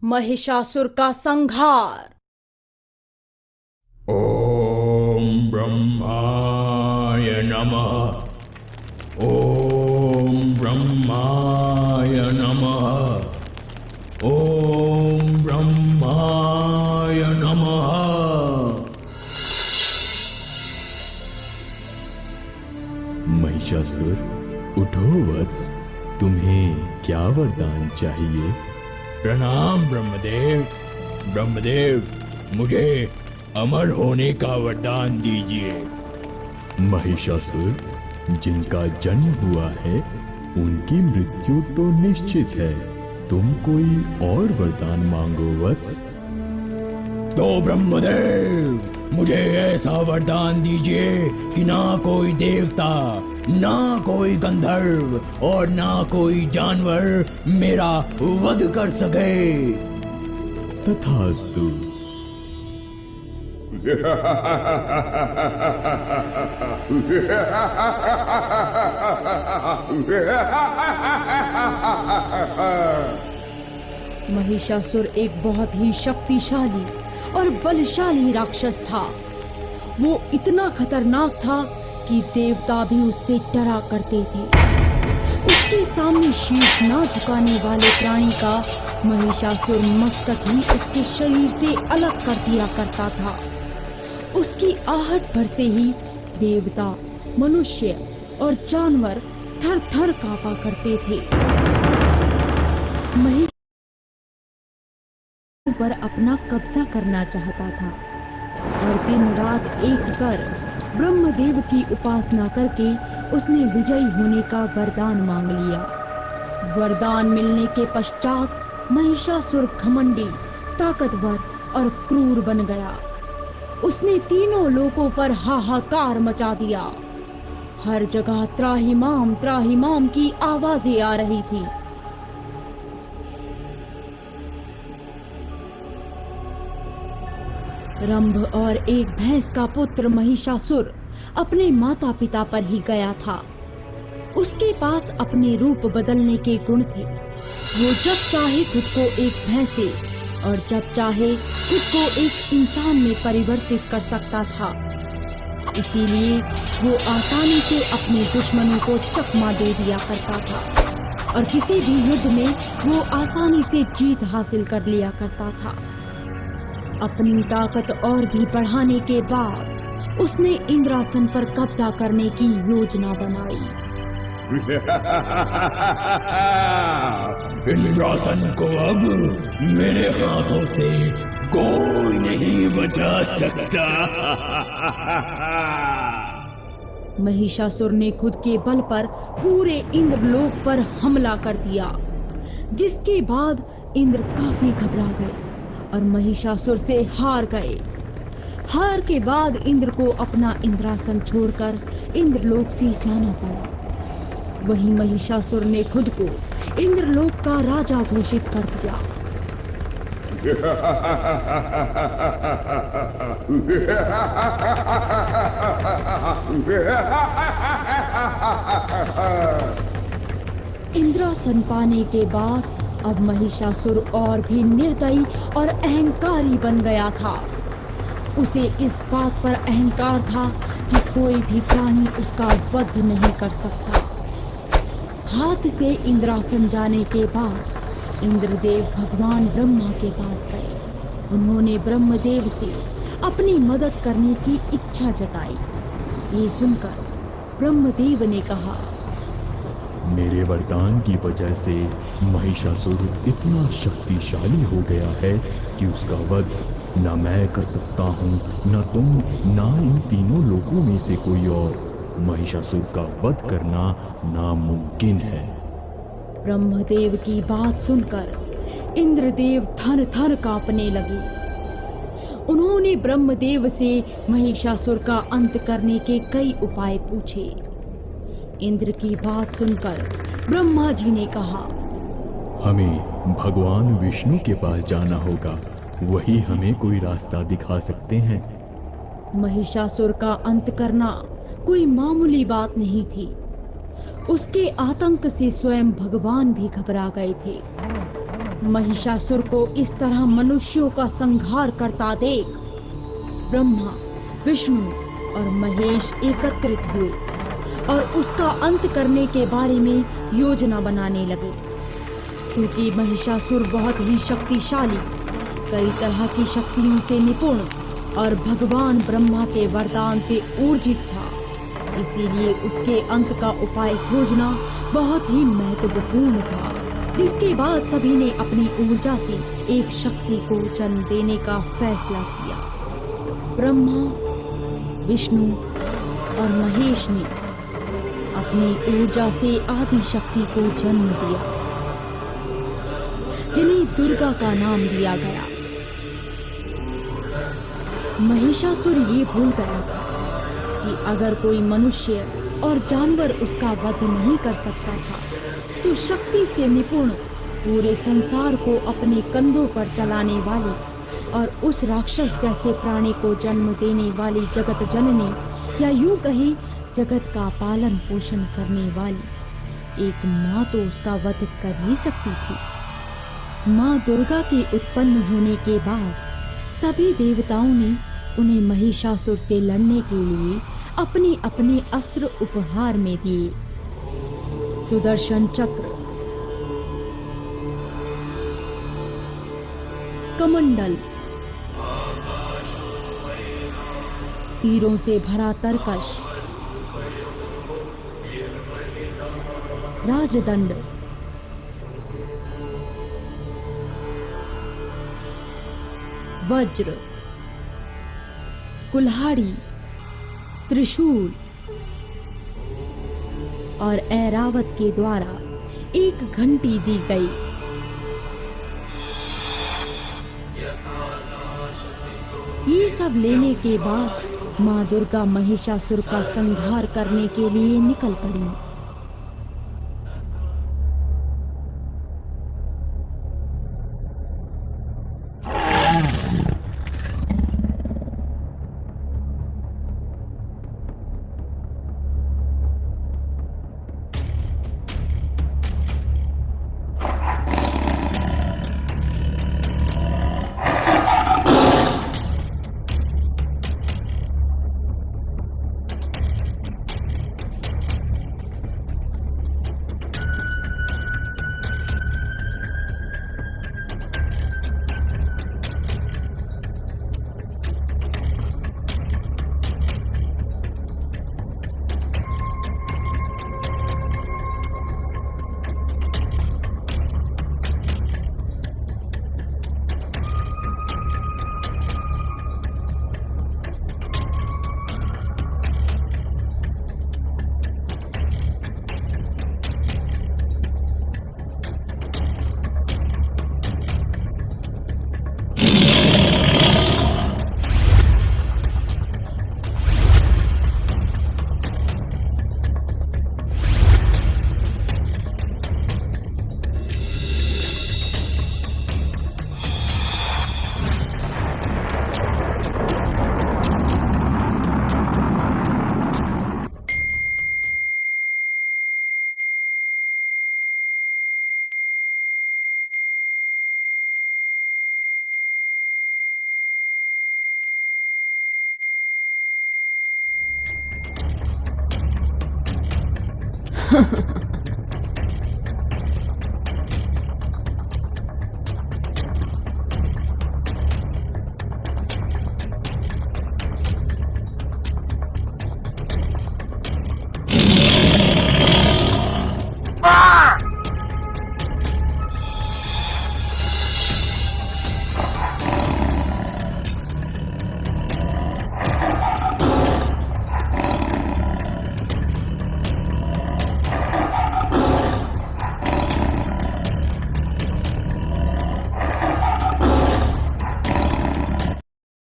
महिषासुर का संहार। ओम ब्रह्माय नमः। ओम ब्रह्माय नमः। ओम ब्रह्माय नमः। महिषासुर, उठो वत्स, तुम्हें क्या वरदान चाहिए? प्रणाम ब्रह्मदेव। ब्रह्मदेव, मुझे अमर होने का वरदान दीजिए। महिषासुर, जिनका जन्म हुआ है उनकी मृत्यु तो निश्चित है। तुम कोई और वरदान मांगो वत्स। तो ब्रह्मदेव, मुझे ऐसा वरदान दीजिए कि ना कोई देवता, ना कोई गंधर्व और ना कोई जानवर मेरा वध कर सके। तथास्तु। महिषासुर एक बहुत ही शक्तिशाली और बलशाली राक्षस था। वो इतना खतरनाक था कि देवता भी उससे डरा करते थे। उसके सामने शीश ना झुकाने वाले प्राणी का महिषासुर मस्तक ही उसके शरीर से अलग कर दिया करता था। उसकी आहट भर से ही देवता, मनुष्य और जानवर थर थर कांपा करते थे। पर अपना कब्जा करना चाहता था और दिन रात एक कर ब्रह्मदेव की उपासना करके उसने विजयी होने का वरदान मांग लिया। वरदान मिलने के पश्चात महिषासुर घमंडी, ताकतवर और क्रूर बन गया। उसने तीनों लोकों पर हाहाकार मचा दिया। हर जगह त्राहिमाम की आवाजें आ रही थी। रंभ और एक भैंस का पुत्र महिषासुर अपने माता पिता पर ही गया था। उसके पास अपने रूप बदलने के गुण थे। वो जब चाहे खुद को एक भैंस से और जब चाहे खुद को एक इंसान में परिवर्तित कर सकता था। इसीलिए वो आसानी से अपने दुश्मनों को चकमा दे दिया करता था और किसी भी युद्ध में वो आसानी से जीत हासिल कर लिया करता था। अपनी ताकत और भी बढ़ाने के बाद उसने इंद्रासन पर कब्जा करने की योजना बनाई। इंद्रासन को अब मेरे हाथों से कोई नहीं बचा सकता। महिषासुर ने खुद के बल पर पूरे इंद्रलोक पर हमला कर दिया, जिसके बाद इंद्र काफी घबरा गए और महिषासुर से हार गए। हार के बाद इंद्र को अपना इंद्रासन छोड़कर इंद्रलोक से जाना पड़ा। वहीं महिषासुर ने खुद को इंद्रलोक का राजा घोषित कर दिया। इंद्रासन पाने के बाद अब महिषासुर और भी निर्दयी और अहंकारी बन गया था। उसे इस बात पर अहंकार था कि कोई भी प्राणी उसका वध नहीं कर सकता। हाथ से इंद्रासन जाने के बाद इंद्रदेव भगवान ब्रह्मा के पास गए। उन्होंने ब्रह्मदेव से अपनी मदद करने की इच्छा जताई। ये सुनकर ब्रह्मदेव ने कहा, मेरे वरदान की वजह से महिषासुर इतना शक्तिशाली हो गया है कि उसका वध न मैं कर सकता हूँ, न तुम, न इन तीनों लोगों में से कोई और। महिषासुर का वध करना नामुमकिन है। ब्रह्मदेव की बात सुनकर इंद्रदेव थर थर कांपने लगे। उन्होंने ब्रह्मदेव से महिषासुर का अंत करने के कई उपाय पूछे। इंद्र की बात सुनकर ब्रह्मा जी ने कहा, हमें भगवान विष्णु के पास जाना होगा, वही हमें कोई रास्ता दिखा सकते हैं। महिषासुर का अंत करना कोई मामूली बात नहीं थी। उसके आतंक से स्वयं भगवान भी घबरा गए थे। महिषासुर को इस तरह मनुष्यों का संहार करता देख ब्रह्मा, विष्णु और महेश एकत्रित हुए और उसका अंत करने के बारे में योजना बनाने लगे। क्योंकि महिषासुर बहुत ही शक्तिशाली, कई तरह की शक्तियों से निपुण और भगवान ब्रह्मा के वरदान से ऊर्जित था, इसीलिए उसके अंत का उपाय खोजना बहुत ही महत्वपूर्ण था। जिसके बाद सभी ने अपनी ऊर्जा से एक शक्ति को जन्म देने का फैसला किया। ब्रह्मा, विष्णु और महेश ने अपनी ऊर्जा से आदि शक्ति को जन्म दिया, जिन्हें दुर्गा का नाम दिया गया। महिषासुर ये भूल गया था कि अगर कोई मनुष्य और जानवर उसका वध नहीं कर सकता था, तो शक्ति से निपुण पूरे संसार को अपने कंधों पर चलाने वाली और उस राक्षस जैसे प्राणी को जन्म देने वाली जगत जननी, या यूं कहें जगत का पालन पोषण करने वाली एक माँ तो उसका वध कर ही सकती थी। माँ दुर्गा के उत्पन्न होने के बाद सभी देवताओं ने उन्हें महिषासुर से लड़ने के लिए अपने अपने अस्त्र उपहार में दिए। सुदर्शन चक्र, कमंडल, तीरों से भरा तरकश, राजदंड, वज्र, कुल्हाड़ी, त्रिशूल और ऐरावत के द्वारा एक घंटी दी गई। ये सब लेने के बाद माँ दुर्गा महिषासुर का संहार करने के लिए निकल पड़ी।